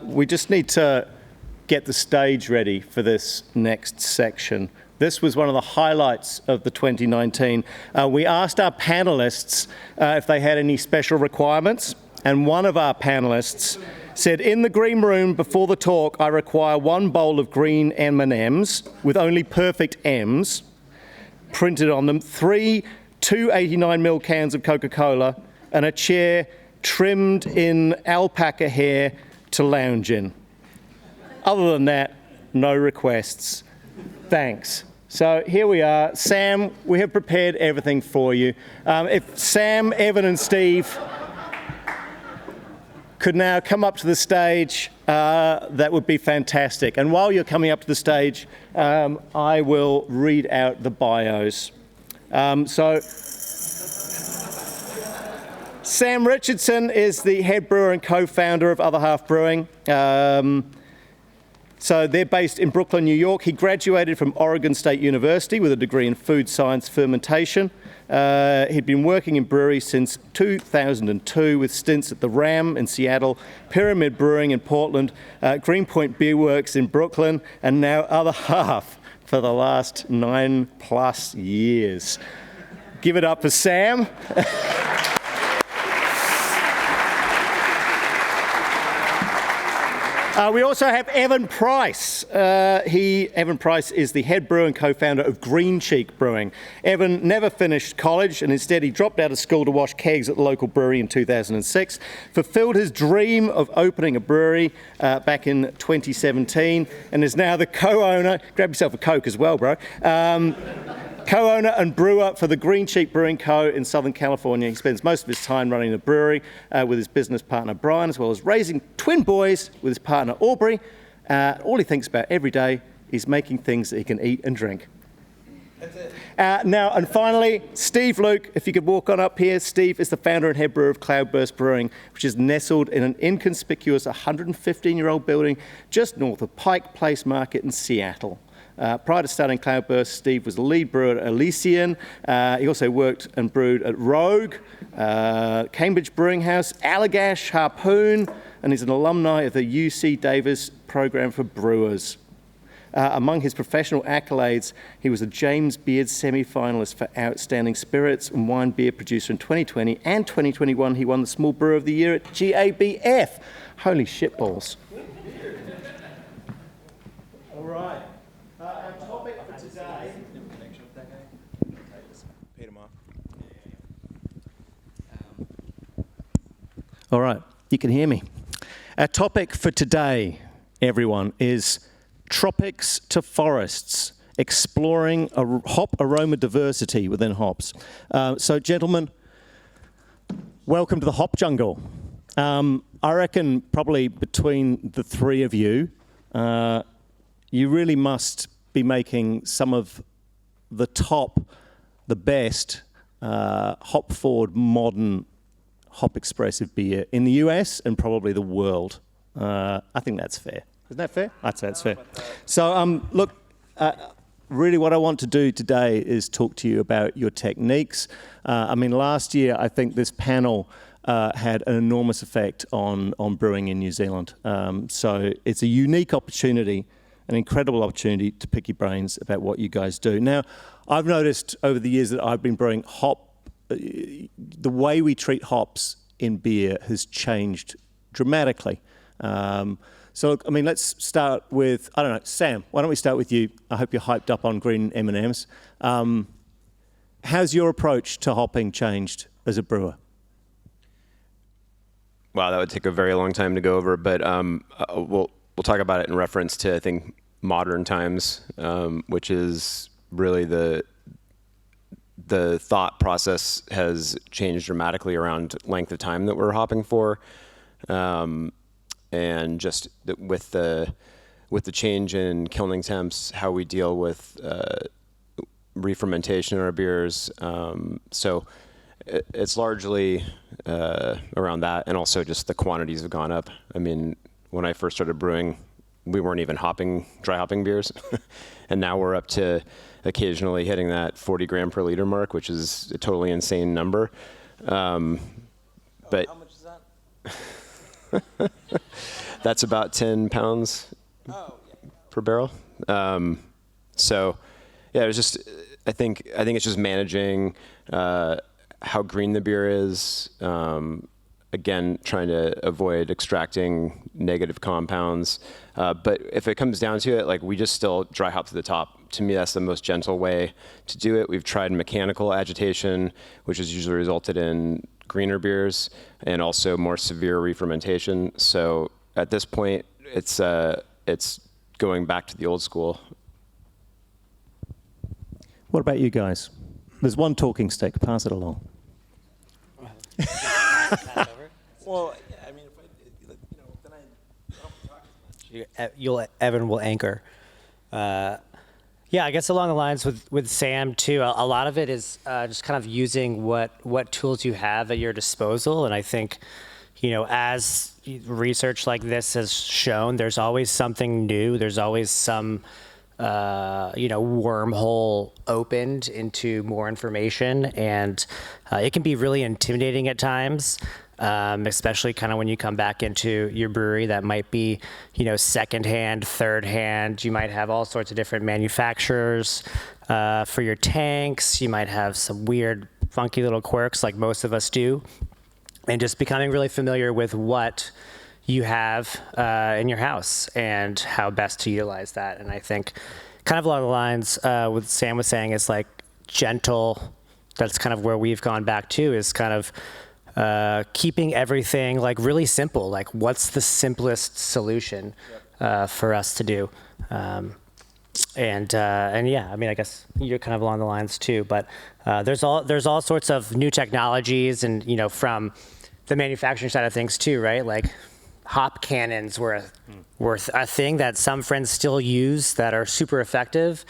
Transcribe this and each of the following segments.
we just need to get the stage ready for this next section. This was one of the highlights of the 2019. We asked our panelists if they had any special requirements, and one of our panelists said, in the green room before the talk, I require one bowl of green M&Ms with only perfect M's printed on them, 3 289ml cans of Coca-Cola, and a chair trimmed in alpaca hair to lounge in. Other than that, no requests. Thanks. So here we are. Sam, we have prepared everything for you. If Sam, Evan and Steve could now come up to the stage, that would be fantastic. And while you're coming up to the stage, I will read out the bios. So Sam Richardson is the head brewer and co-founder of Other Half Brewing. So they're based in Brooklyn, New York. He graduated from Oregon State University with a degree in food science fermentation. He'd been working in breweries since 2002 with stints at the Ram in Seattle, Pyramid Brewing in Portland, Greenpoint Beer Works in Brooklyn, and now Other Half for the last 9+ years. Give it up for Sam. We also have Evan Price. Evan Price is the head brewer and co-founder of Green Cheek Brewing. Evan never finished college, and instead he dropped out of school to wash kegs at the local brewery in 2006, fulfilled his dream of opening a brewery back in 2017, and is now the co-owner, grab yourself a Coke as well, bro, co-owner and brewer for the Green Cheek Brewing Co. in Southern California. He spends most of his time running the brewery with his business partner Brian, as well as raising twin boys with his partner Aubrey. All he thinks about every day is making things that he can eat and drink. That's it. Now, and finally, Steve Luke, if you could walk on up here. Steve is the founder and head brewer of Cloudburst Brewing, which is nestled in an inconspicuous 115-year-old building just north of Pike Place Market in Seattle. Prior to starting Cloudburst, Steve was the lead brewer at Elysian. He also worked and brewed at Rogue, Cambridge Brewing House, Allagash, Harpoon, and he's an alumni of the UC Davis program for brewers. Among his professional accolades, he was a James Beard semi-finalist for Outstanding Spirits and Wine Beer Producer in 2020 and 2021. He won the Small Brewer of the Year at GABF. Holy shitballs. All right. Our topic for today... All right, you can hear me. Our topic for today, everyone, is Tropics to Forests, exploring hop aroma diversity within hops. So, gentlemen, welcome to the hop jungle. I reckon probably between the three of you, you really must be making some of the best hop-forward, modern, hop-expressive beer in the US and probably the world. I think that's fair. Isn't that fair? I'd say it's fair. So, look, really what I want to do today is talk to you about your techniques. I mean, last year, I think this panel had an enormous effect on brewing in New Zealand. So it's a unique opportunity, an incredible opportunity to pick your brains about what you guys do. Now, I've noticed over the years that I've been brewing the way we treat hops in beer has changed dramatically. So, I mean, let's start with, I don't know, Sam, why don't we start with you? I hope you're hyped up on green M&Ms. How's your approach to hopping changed as a brewer? Wow, that would take a very long time to go over, but we'll talk about it in reference to, I think, modern times, which is really the thought process has changed dramatically around length of time that we're hopping for. And just with the change in kilning temps, how we deal with re-fermentation in our beers. So it's largely around that, and also just the quantities have gone up. I mean, when I first started brewing, we weren't even dry hopping beers, and now we're up to occasionally hitting that 40 gram per liter mark, which is a totally insane number. But how much is that? That's about 10 pounds per barrel. So yeah, it was just, I think it's just managing how green the beer is. Again, trying to avoid extracting negative compounds. But if it comes down to it, like, we just still dry hop to the top. To me, that's the most gentle way to do it. We've tried mechanical agitation, which has usually resulted in greener beers and also more severe re-fermentation. So at this point, it's going back to the old school. What about you guys? There's one talking stick. Pass it along. Well, I mean, then I don't talk as much. Evan will anchor. Yeah, I guess along the lines with Sam too. A lot of it is just kind of using what tools you have at your disposal, and I think, as research like this has shown, there's always something new. There's always some wormhole opened into more information, and it can be really intimidating at times, especially kind of when you come back into your brewery that might be, secondhand, third hand. You might have all sorts of different manufacturers for your tanks. You might have some weird, funky little quirks like most of us do, and just becoming really familiar with what you have in your house and how best to utilize that. And I think kind of along the lines what Sam was saying is like gentle, that's kind of where we've gone back to, is kind of keeping everything like really simple. Like, what's the simplest solution for us to do? And yeah, I mean, I guess you're kind of along the lines too, but there's all sorts of new technologies, and from the manufacturing side of things too, right? Like, hop cannons were a thing that some friends still use that are super effective,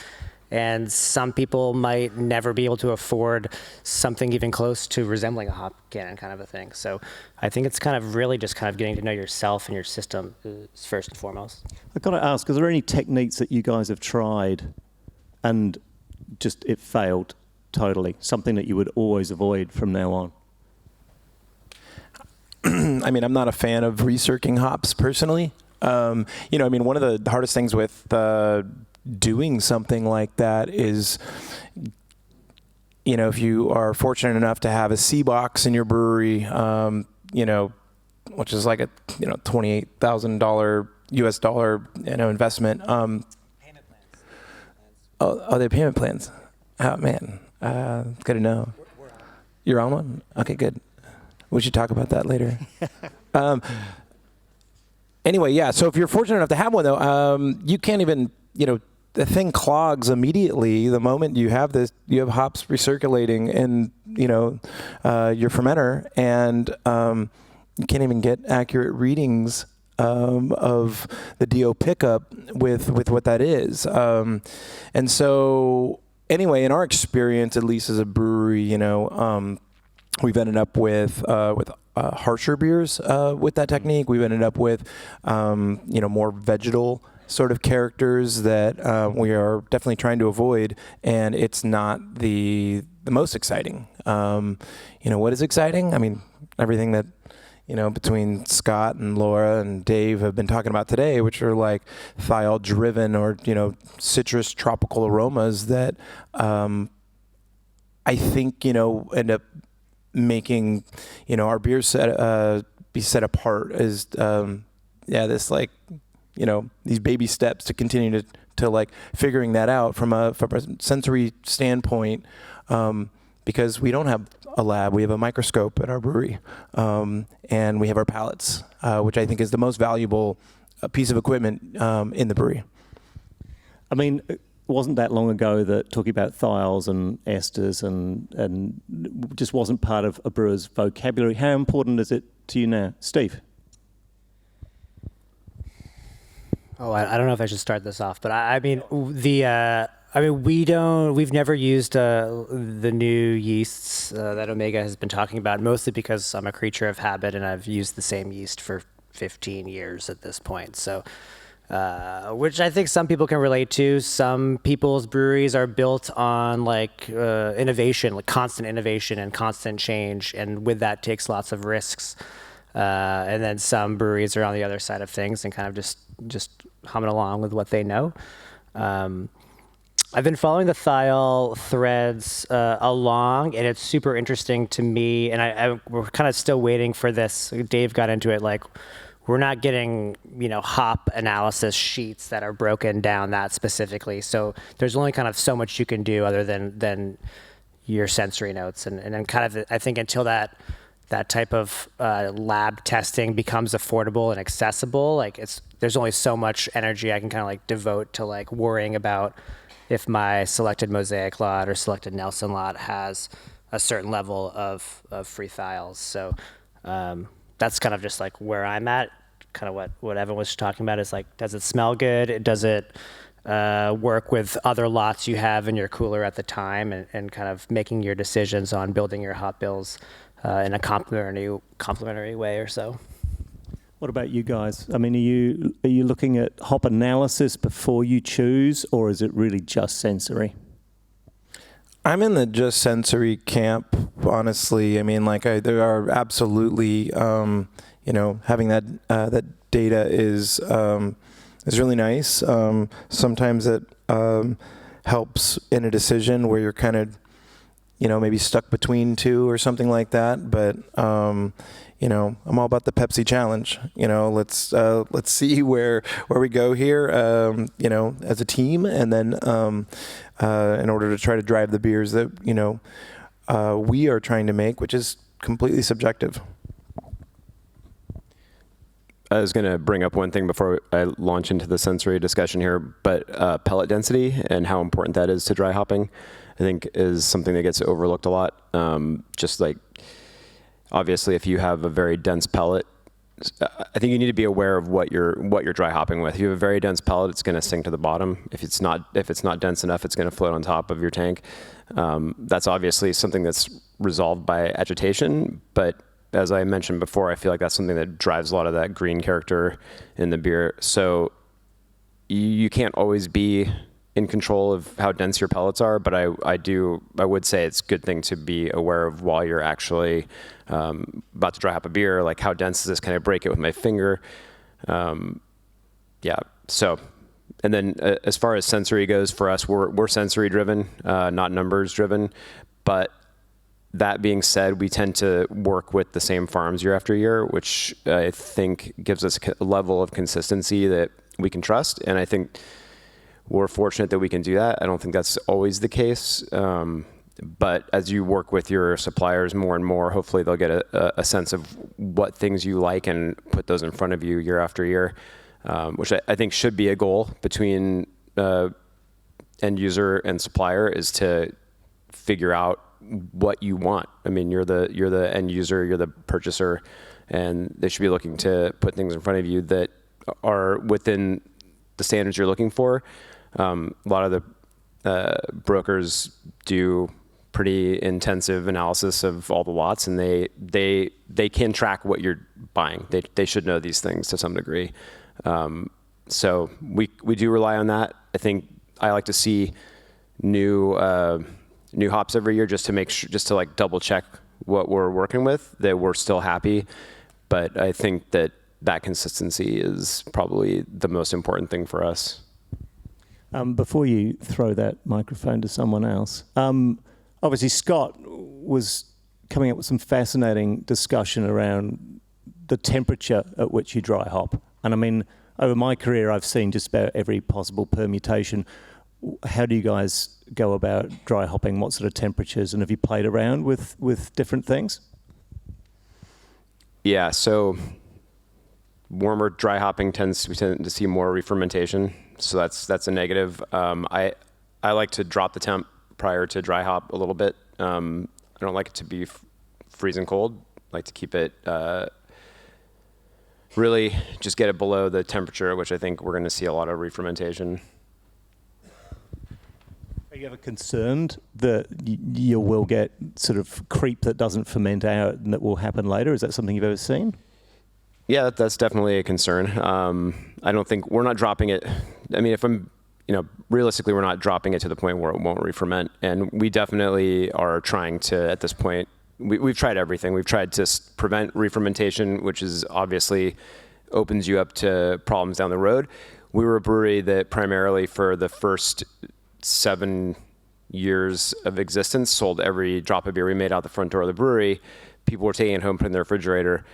and some people might never be able to afford something even close to resembling a hop cannon kind of a thing. So I think it's kind of really just kind of getting to know yourself and your system is first and foremost. I've got to ask, are there any techniques that you guys have tried and just it failed totally? Something that you would always avoid from now on? I mean, I'm not a fan of recircing hops personally. One of the hardest things with doing something like that is, if you are fortunate enough to have a C box in your brewery, which is like a $28,000 US dollar investment. Payment plans. Oh, they're payment plans. Oh man, good to know. You're on one? Okay, good. We should talk about that later. Anyway, yeah. So if you're fortunate enough to have one, though, you can't even, the thing clogs immediately the moment you have this. You have hops recirculating in, your fermenter, and you can't even get accurate readings of the DO pickup with what that is. And so, anyway, in our experience, at least as a brewery, we've ended up with harsher beers with that technique. We've ended up with more vegetal sort of characters that we are definitely trying to avoid, and it's not the most exciting. What is exciting? I mean, everything that between Scott and Laura and Dave have been talking about today, which are like thiol driven or citrus tropical aromas that I think end up making our beers be set apart as this like these baby steps to continue to like figuring that out from a sensory standpoint, because we don't have a lab, we have a microscope at our brewery, and we have our palates, which I think is the most valuable piece of equipment in the brewery. I mean, it wasn't that long ago that talking about thiols and esters and just wasn't part of a brewer's vocabulary. How important is it to you now, Steve? Oh, I don't know if I should start this off, but we've never used the new yeasts that Omega has been talking about, mostly because I'm a creature of habit and I've used the same yeast for 15 years at this point. So, which I think some people can relate to. Some people's breweries are built on like innovation, like constant innovation and constant change, and with that takes lots of risks. And then some breweries are on the other side of things and kind of just humming along with what they know. I've been following the thiol threads along, and it's super interesting to me. And we're kind of still waiting for this. Dave got into it, like, we're not getting, hop analysis sheets that are broken down that specifically. So there's only kind of so much you can do other than your sensory notes. And then kind of, I think until that type of lab testing becomes affordable and accessible, like there's only so much energy I can kind of like devote to like worrying about if my selected Mosaic lot or selected Nelson lot has a certain level of free thiols. So that's kind of just like where I'm at. Kind of what Evan was talking about is like, does it smell good? Does it work with other lots you have in your cooler at the time, and kind of making your decisions on building your hop bills in a complementary way or so. What about you guys? I mean, are you looking at hop analysis before you choose, or is it really just sensory? I'm in the just sensory camp, honestly. I mean, like there are absolutely, having that data is really nice. Sometimes it helps in a decision where you're kind of, maybe stuck between two or something like that. But I'm all about the Pepsi challenge. Let's see where we go here. As a team, and then in order to try to drive the beers that we are trying to make, which is completely subjective. I was going to bring up one thing before I launch into the sensory discussion here, but pellet density and how important that is to dry hopping, I think, is something that gets overlooked a lot. Just like, obviously, if you have a very dense pellet, I think you need to be aware of what you're dry hopping with. If you have a very dense pellet, it's going to sink to the bottom. If it's not dense enough, it's going to float on top of your tank. That's obviously something that's resolved by agitation, but as I mentioned before, I feel like that's something that drives a lot of that green character in the beer. So you can't always be in control of how dense your pellets are, but I would say it's a good thing to be aware of while you're actually about to dry hop a beer, like how dense is this? Can I break it with my finger? So, and then as far as sensory goes, for us, we're sensory driven, not numbers driven. But that being said, we tend to work with the same farms year after year, which I think gives us a level of consistency that we can trust. And I think we're fortunate that we can do that. I don't think that's always the case. But as you work with your suppliers more and more, hopefully they'll get a sense of what things you like and put those in front of you year after year, which I think should be a goal between end user and supplier, is to figure out what you want. I mean, you're the end user, you're the purchaser, and they should be looking to put things in front of you that are within the standards you're looking for. A lot of the brokers do pretty intensive analysis of all the lots, and they can track what you're buying. They should know these things to some degree. So we do rely on that. I think I like to see new hops every year just to make sure, just to like double check what we're working with, that we're still happy. But I think that consistency is probably the most important thing for us. Before you throw that microphone to someone else, obviously Scott was coming up with some fascinating discussion around the temperature at which you dry hop. And I mean, over my career, I've seen just about every possible permutation. How do you guys go about dry hopping? What sort of temperatures? And have you played around with different things? Yeah, so warmer dry hopping we tend to see more re-fermentation. So that's a negative. I like to drop the temp prior to dry hop a little bit. I don't like it to be freezing cold. I like to keep it really just get it below the temperature at which I think we're going to see a lot of re-fermentation. Are you ever concerned that you will get sort of creep that doesn't ferment out and that will happen later? Is that something you've ever seen? Yeah, that's definitely a concern. I don't think we're not dropping it. I mean, if I'm, realistically, we're not dropping it to the point where it won't re-ferment. And we definitely are trying to, at this point, we've tried everything. We've tried to prevent re-fermentation, which is obviously opens you up to problems down the road. We were a brewery that primarily for the first 7 years of existence sold every drop of beer we made out the front door of the brewery. People were taking it home, putting it in the refrigerator.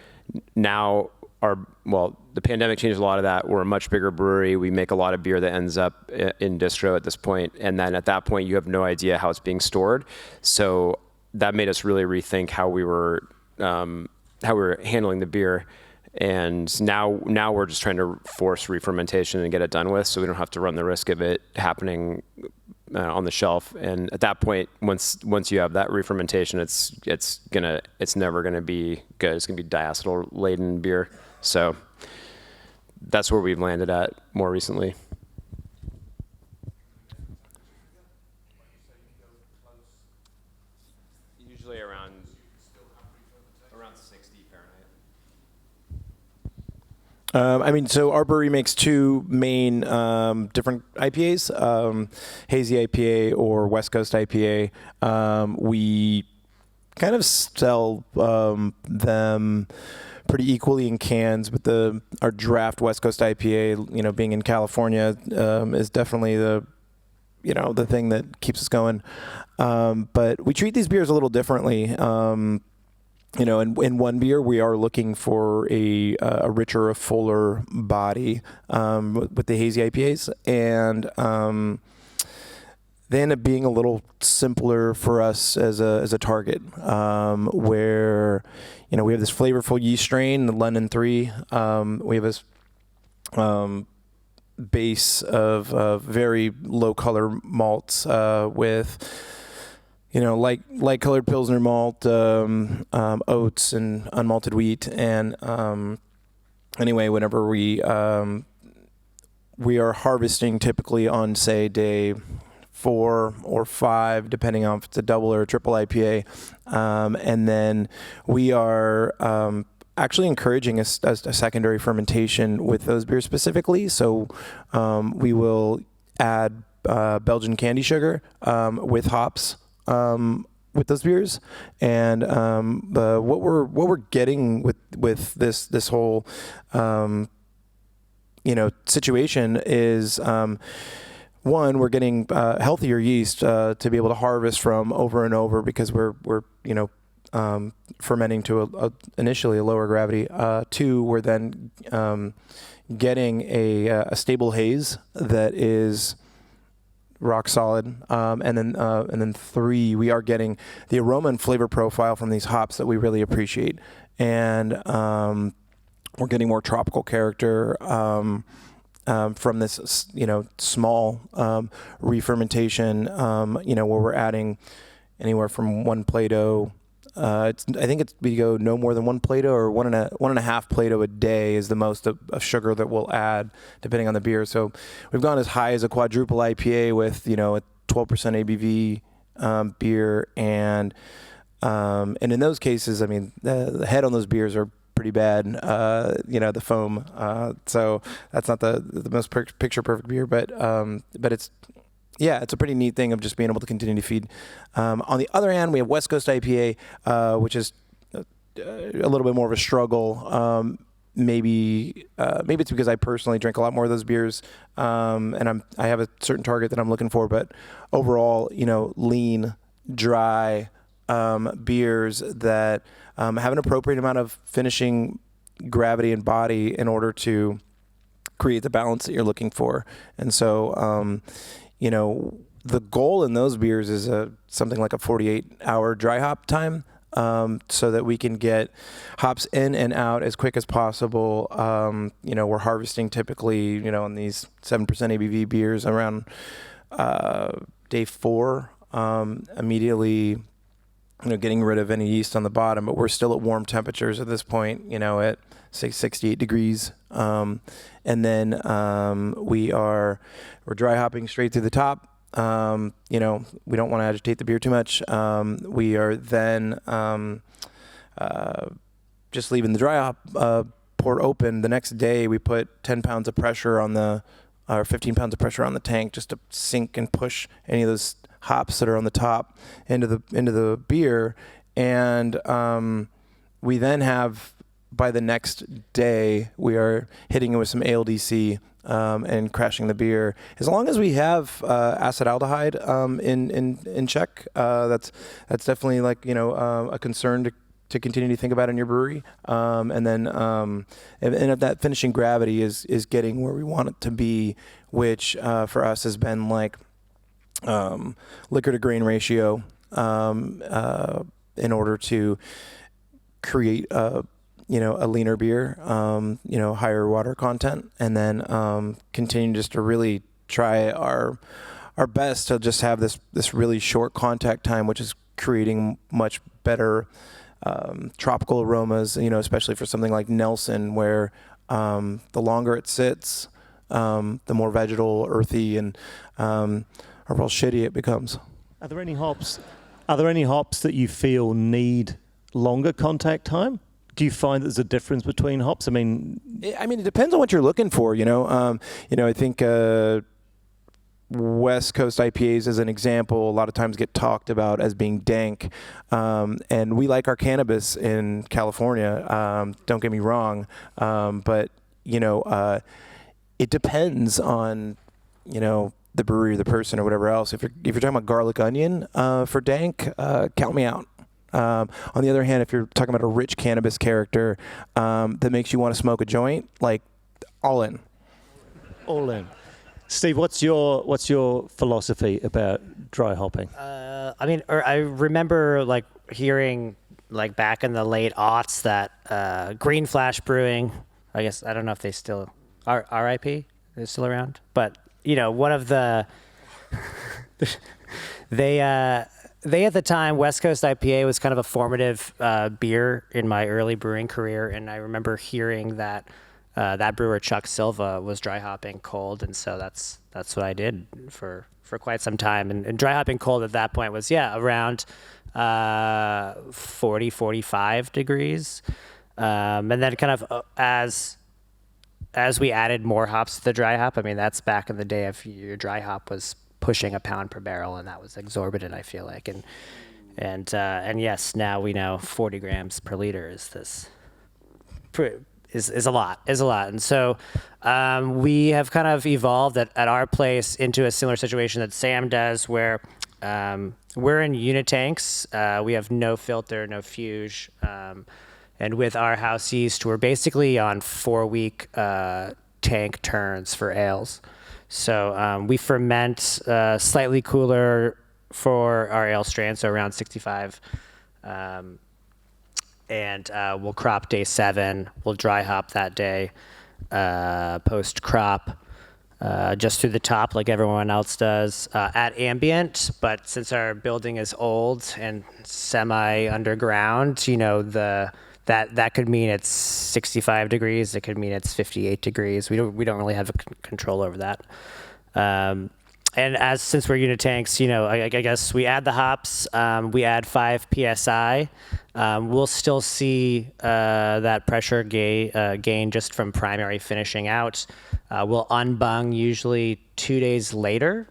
Now, the pandemic changed a lot of that. We're a much bigger brewery. We make a lot of beer that ends up in distro at this point. And then at that point, you have no idea how it's being stored. So that made us really rethink how we were handling the beer. And now we're just trying to force re-fermentation and get it done with, so we don't have to run the risk of it happening on the shelf. And at that point, once you have that re-fermentation, it's never gonna be good. It's gonna be diacetyl laden beer. So that's where we've landed at more recently. Usually around 60 Fahrenheit. So our brewery makes two main different IPAs, hazy IPA or West Coast IPA. We kind of sell them pretty equally in cans, but our draft West Coast IPA, being in California, is definitely the thing that keeps us going. But we treat these beers a little differently. In one beer, we are looking for a richer, a fuller body with the hazy IPAs, and they end up being a little simpler for us as a target, where we have this flavorful yeast strain, the London 3. We have this base of very low color malts with light colored Pilsner malt, oats, and unmalted wheat. And anyway, whenever we are harvesting, typically on say day 4 or 5, depending on if it's a double or a triple IPA, and then we are actually encouraging a secondary fermentation with those beers specifically. So we will add Belgian candy sugar with hops. With those beers, and what we're getting with this whole situation is one, we're getting healthier yeast to be able to harvest from over and over, because we're fermenting to initially a lower gravity. 2, we're then getting a stable haze that is rock solid, and then 3, we are getting the aroma and flavor profile from these hops that we really appreciate, and we're getting more tropical character from this small re-fermentation, where we're adding anywhere from 1 Plato. We go no more than 1 Plato, or one and a half Plato a day is the most of sugar that we'll add, depending on the beer. So we've gone as high as a quadruple IPA with a 12% ABV beer, and in those cases, the head on those beers are pretty bad. The foam. So that's not the most picture perfect beer, but it's. Yeah, it's a pretty neat thing of just being able to continue to feed. On the other hand, we have West Coast IPA, which is a little bit more of a struggle. Maybe it's because I personally drink a lot more of those beers, and I have a certain target that I'm looking for. But overall, lean, dry beers that have an appropriate amount of finishing gravity and body in order to create the balance that you're looking for. And so the goal in those beers is something like a 48-hour dry hop time, so that we can get hops in and out as quick as possible. We're harvesting typically, on these 7% ABV beers around day 4, immediately, getting rid of any yeast on the bottom, but we're still at warm temperatures at this point, at 68 degrees. And then we're dry hopping straight through the top. We don't want to agitate the beer too much. We are then just leaving the dry hop port open. The next day, we put 10 pounds of pressure or 15 pounds of pressure on the tank, just to sink and push any of those hops that are on the top into the beer. And we then have, by the next day, we are hitting it with some ALDC and crashing the beer. As long as we have acetaldehyde in check, that's definitely like, a concern to continue to think about in your brewery. And then and if that finishing gravity is getting where we want it to be, which for us has been like liquor to grain ratio in order to create a leaner beer, higher water content, and then continue just to really try our best to just have this really short contact time, which is creating much better tropical aromas, especially for something like Nelson, where the longer it sits, the more vegetal, earthy, and overall shitty it becomes. Are there any hops that you feel need longer contact time? Do you find there's a difference between hops? I mean, it depends on what you're looking for. I think West Coast IPAs, as an example, a lot of times get talked about as being dank, and we like our cannabis in California. Don't get me wrong, but it depends on the brewery or the person or whatever else. If you're talking about garlic onion for dank, count me out. On the other hand, if you're talking about a rich cannabis character that makes you want to smoke a joint, like all in. All in. Steve, what's your philosophy about dry hopping? I remember like hearing like back in the late aughts that Green Flash Brewing, I guess, I don't know if they still are, RIP, they're still around, but one of the they at the time, West Coast IPA was kind of a formative beer in my early brewing career, and I remember hearing that that brewer Chuck Silva was dry hopping cold, and so that's what I did for quite some time. And dry hopping cold at that point was around 40, 45 degrees, and then kind of as we added more hops to the dry hop. I mean, that's back in the day if your dry hop was pushing a pound per barrel, and that was exorbitant, I feel like. And yes, now we know 40 grams per liter is a lot. And so we have kind of evolved at our place into a similar situation that Sam does, where we're in unit tanks. We have no filter, no fuge. And with our house yeast, we're basically on 4-week tank turns for ales. So we ferment slightly cooler for our ale strain, so around 65. And we'll crop day 7. We'll dry hop that day, post crop, just through the top like everyone else does at ambient. But since our building is old and semi underground, that could mean it's 65 degrees. It could mean it's 58 degrees. We don't really have control over that. And since we're unit tanks, I guess we add the hops. We add 5 psi. We'll still see that pressure gain just from primary finishing out. We'll unbung usually 2 days later,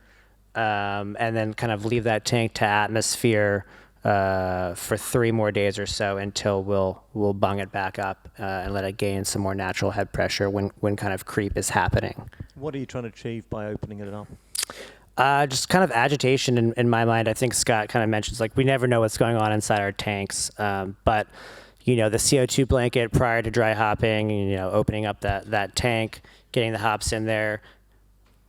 and then kind of leave that tank to atmosphere for 3 more days or so until we'll bung it back up and let it gain some more natural head pressure when kind of creep is happening. What are you trying to achieve by opening it up? Just kind of agitation in my mind. I think Scott kind of mentions like we never know what's going on inside our tanks, but the CO2 blanket prior to dry hopping, opening up that tank, getting the hops in there,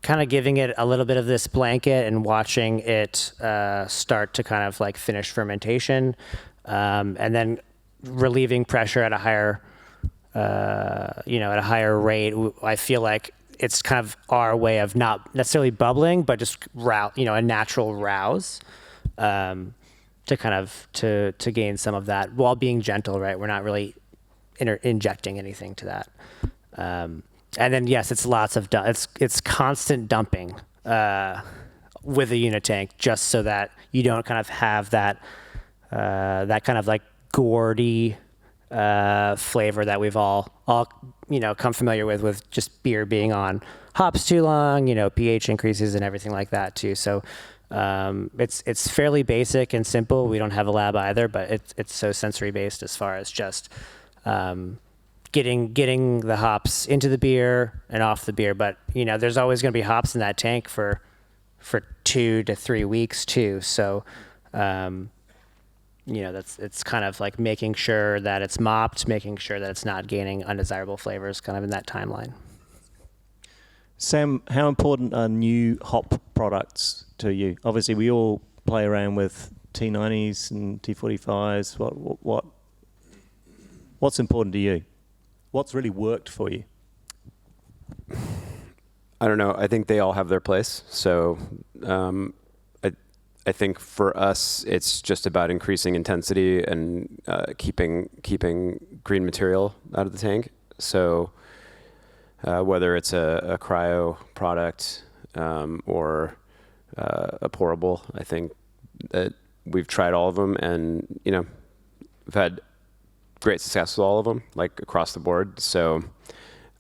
kind of giving it a little bit of this blanket and watching it start to kind of like finish fermentation, and then relieving pressure at a higher, at a higher rate. I feel like it's kind of our way of not necessarily bubbling, but just a natural rouse, to kind of to gain some of that while being gentle, right? We're not really injecting anything to that. And then yes, it's lots of it's constant dumping with a unit tank, just so that you don't kind of have that kind of like gourdy flavor that we've all come familiar with just beer being on hops too long, pH increases and everything like that too. So It's fairly basic and simple. We don't have a lab either, but it's so sensory based as far as just getting the hops into the beer and off the beer. But there's always going to be hops in that tank for 2 to 3 weeks too. So it's kind of like making sure that it's mopped, making sure that it's not gaining undesirable flavors, kind of in that timeline. Sam, how important are new hop products to you? Obviously, we all play around with T90s and T45s. What's important to you? What's really worked for you? I don't know. I think they all have their place. So I think for us, it's just about increasing intensity and keeping green material out of the tank. So whether it's a cryo product or a pourable, I think that we've tried all of them, and we've had great success with all of them, like across the board. So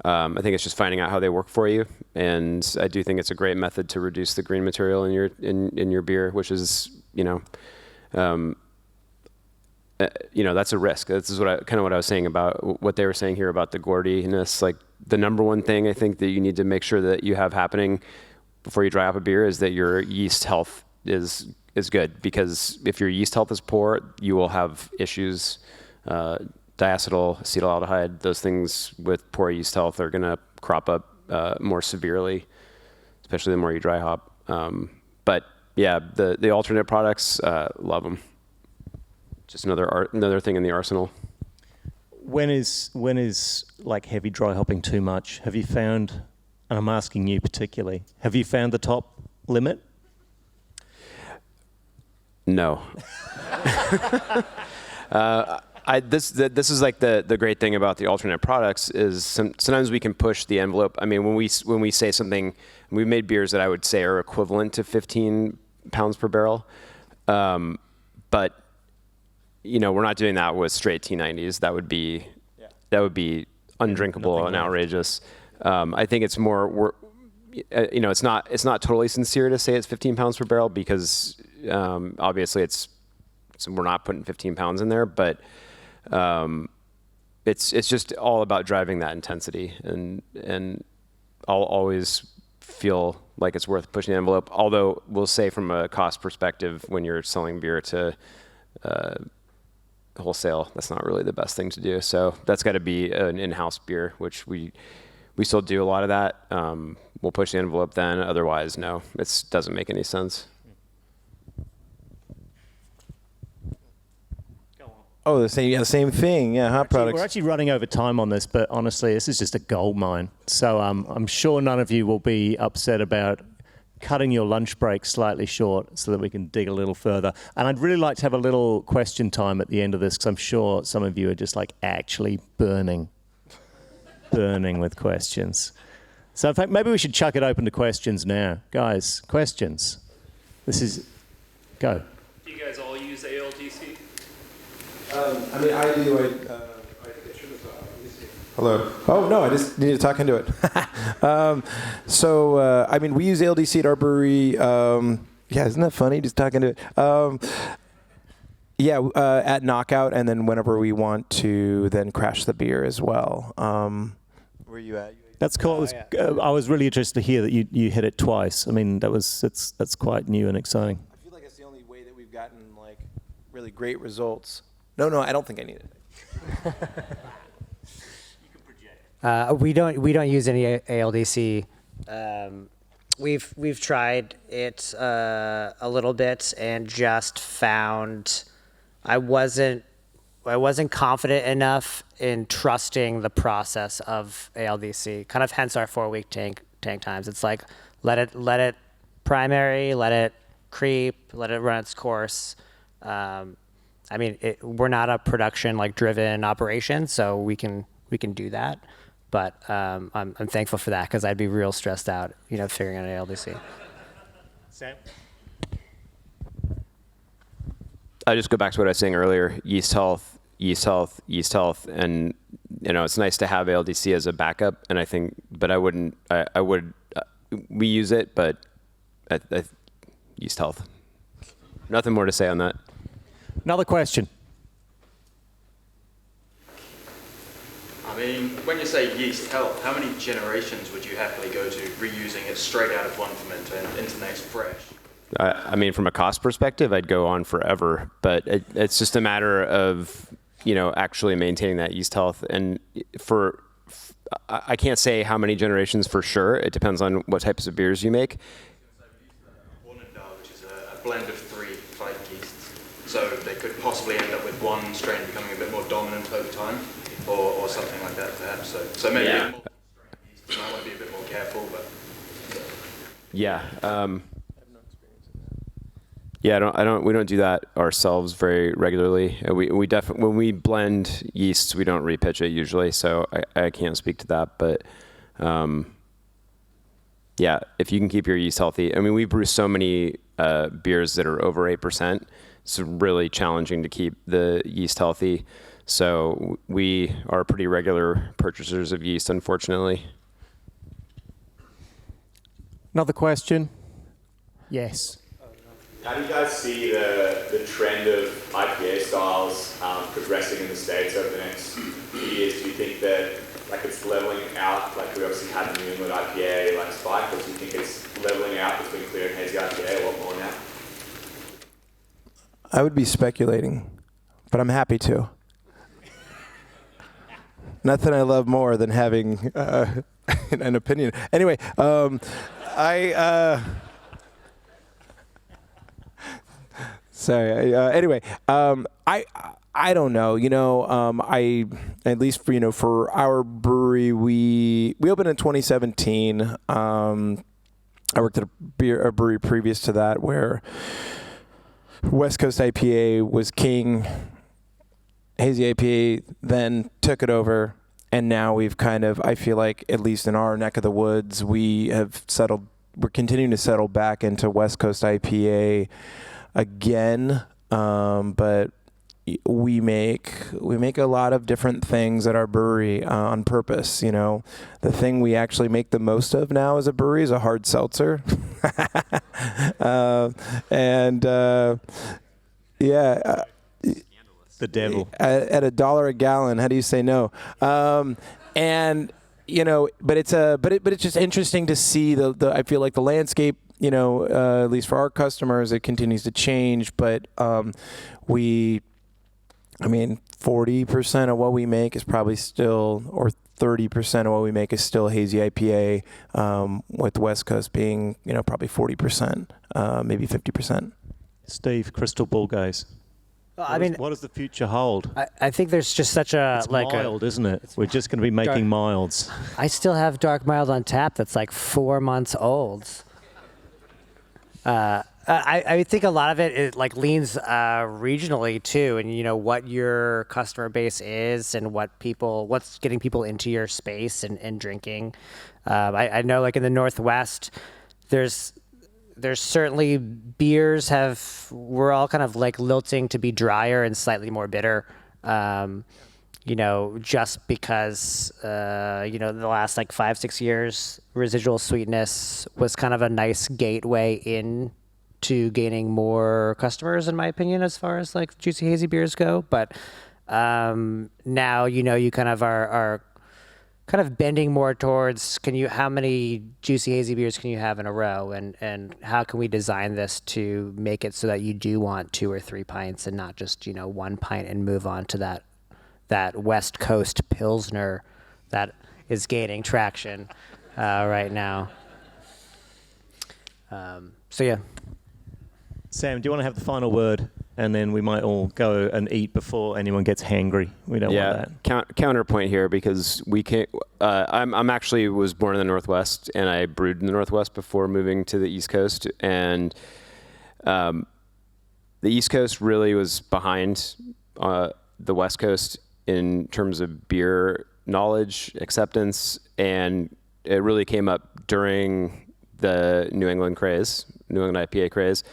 I think it's just finding out how they work for you, and I do think it's a great method to reduce the green material in your beer, which is that's a risk. This is what I was saying about what they were saying here about the gordiness. Like, the number one thing I think that you need to make sure that you have happening before you dry up a beer is that your yeast health is good, because if your yeast health is poor, you will have issues. Diacetyl, acetaldehyde, those things with poor yeast health are going to crop up more severely, especially the more you dry hop. But yeah, the alternate products, love them. Just another thing in the arsenal. When is like heavy dry hopping too much? Have you found, and I'm asking you particularly, have you found the top limit? No. This is like the great thing about the alternate products is sometimes we can push the envelope. I mean, when we say something, we made beers that I would say are equivalent to 15 pounds per barrel, but we're not doing that with straight T90s. That would be undrinkable and outrageous. I think it's more it's not totally sincere to say it's 15 pounds per barrel, because obviously we're not putting 15 pounds in there, but it's just all about driving that intensity, and I'll always feel like it's worth pushing the envelope. Although we'll say from a cost perspective, when you're selling beer to wholesale, that's not really the best thing to do. So that's got to be an in-house beer, which we still do a lot of that. We'll push the envelope then. Otherwise, no, it doesn't make any sense. Oh, the same thing. Yeah, hop products. We're actually running over time on this, but honestly, this is just a gold mine. So I'm sure none of you will be upset about cutting your lunch break slightly short so that we can dig a little further. And I'd really like to have a little question time at the end of this, because I'm sure some of you are just like actually burning with questions. So in fact, maybe we should chuck it open to questions now. Guys, questions. Go. Do you guys all use ALDC? I do. Hello. Oh, no, I just need to talk into it. We use ALDC at our brewery. Isn't that funny? Just talking to it. At Knockout, and then whenever we want to then crash the beer as well. Where are you at? That's cool. I was really interested to hear that you hit it twice. I mean, that's quite new and exciting. I feel like it's the only way that we've gotten like really great results. No, I don't think I need it. We don't use any ALDC. We've tried it a little bit and just found I wasn't confident enough in trusting the process of ALDC. Kind of hence our 4-week tank times. It's like let it primary, let it creep, let it run its course. We're not a production driven operation, so we can do that. But I'm thankful for that, because I'd be real stressed out, figuring out an ALDC. Sam? I just go back to what I was saying earlier: yeast health, and it's nice to have ALDC as a backup. And I think, but I would. We use it, but yeast health. Nothing more to say on that. Another question. I mean, when you say yeast health, how many generations would you happily go to reusing it straight out of one fermenter and into the next fresh? I mean, from a cost perspective, I'd go on forever, but it's just a matter of, actually maintaining that yeast health. And I can't say how many generations for sure. It depends on what types of beers you make. Which is a blend of 3 fight yeasts. So they could possibly end up with one strain becoming a bit more dominant over time, or something like that, perhaps. So maybe Yeah. more yeast, you might want to be a bit more careful, but. Yeah. We don't do that ourselves very regularly. We definitely, when we blend yeasts, we don't repitch it usually, so I can't speak to that. But if you can keep your yeast healthy, I mean, we brew so many beers that are over 8%. It's really challenging to keep the yeast healthy. So we are pretty regular purchasers of yeast, unfortunately. Another question? Yes. How do you guys see the trend of IPA styles progressing in the States over the next few years? Do you think that it's leveling out, like we obviously had the New England IPA spike, or do you think it's leveling out between clear and hazy IPA a lot more now? I would be speculating, but I'm happy to. Nothing I love more than having an opinion. Anyway, Sorry. Anyway, I don't know. I at least for our brewery, we opened in 2017. I worked at a brewery previous to that where West Coast IPA was king. Hazy IPA then took it over, and now we've I feel like, at least in our neck of the woods, we're continuing to settle back into West Coast IPA again, but we make a lot of different things at our brewery on purpose. The thing we actually make the most of now as a brewery is a hard seltzer, The devil. At $1 a gallon. How do you say no? But it's just interesting to see I feel like the landscape, at least for our customers, it continues to change. But 40% of what we make is probably still, or 30% of what we make is still hazy IPA, with West Coast being, probably 40%, maybe 50%. Steve, crystal ball gaze. What does the future hold? I think there's just such a It's mild, isn't it? We're just going to be making milds. I still have dark mild on tap that's 4 months old. I think a lot of it leans regionally too, and what your customer base is and what's getting people into your space and drinking. I know in the Northwest, there's certainly beers we're all kind of lilting to be drier and slightly more bitter. Just because, the last 5-6 years, residual sweetness was kind of a nice gateway in to gaining more customers, in my opinion, as far as juicy hazy beers go. But now, you kind of are kind of bending more towards how many juicy hazy beers can you have in a row, and how can we design this to make it so that you do want 2 or 3 pints and not just 1 pint and move on to that West Coast Pilsner that is gaining traction right now. Sam, do you want to have the final word? And then we might all go and eat before anyone gets hangry. We don't want that. Counterpoint here, because we can't. I'm actually was born in the Northwest, and I brewed in the Northwest before moving to the East Coast. And the East Coast really was behind the West Coast in terms of beer knowledge, acceptance, and it really came up during the New England IPA craze.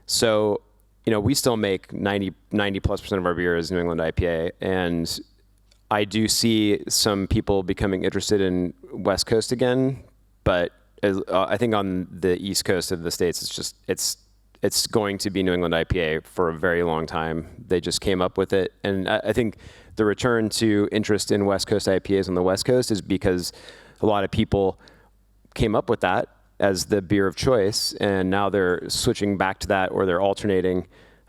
So, we still make 90+% of our beer is New England IPA, and I do see some people becoming interested in West Coast again, but I think on the East Coast of the States, it's going to be New England IPA for a very long time. They just came up with it. And I think the return to interest in West Coast IPAs on the West Coast is because a lot of people came up with that as the beer of choice, and now they're switching back to that, or they're alternating.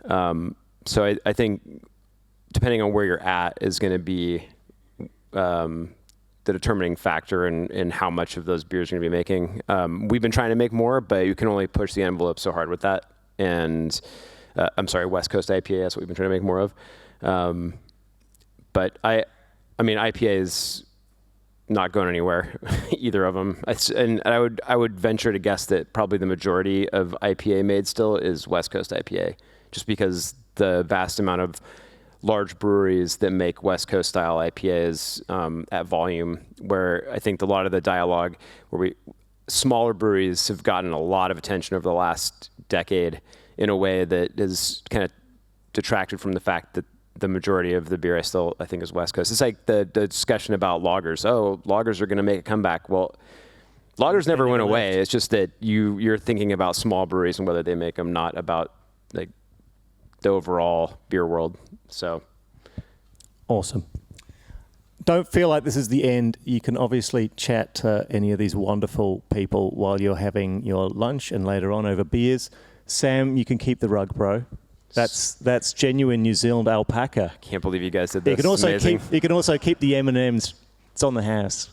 So I think depending on where you're at is going to be the determining factor in how much of those beers you're going to be making. We've been trying to make more, but you can only push the envelope so hard with that. And I'm sorry, West Coast IPA, that's what we've been trying to make more of. But I mean, IPA is not going anywhere, either of them. And I would venture to guess that probably the majority of IPA made still is West Coast IPA, just because the vast amount of large breweries that make West Coast style IPAs at volume, where I think a lot of the dialogue smaller breweries have gotten a lot of attention over the last decade in a way that is kind of detracted from the fact that the majority of the beer I think is West Coast. It's like the discussion about lagers. Oh, lagers are going to make a comeback. Well, lagers never went away. It's just that you're thinking about small breweries and whether they make them, not about like the overall beer world. So awesome. Don't feel like this is the end. You can obviously chat to any of these wonderful people while you're having your lunch and later on over beers. Sam, you can keep the rug, bro. That's genuine New Zealand alpaca. Can't believe you guys did this. You can also keep the M&Ms. It's on the house.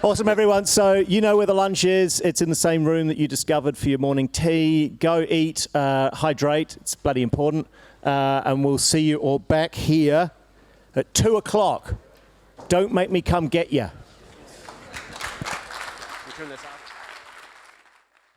Awesome, everyone. So you know where the lunch is. It's in the same room that you discovered for your morning tea. Go eat, hydrate. It's bloody important. And we'll see you all back here at 2:00. Don't make me come get you. Turn this off.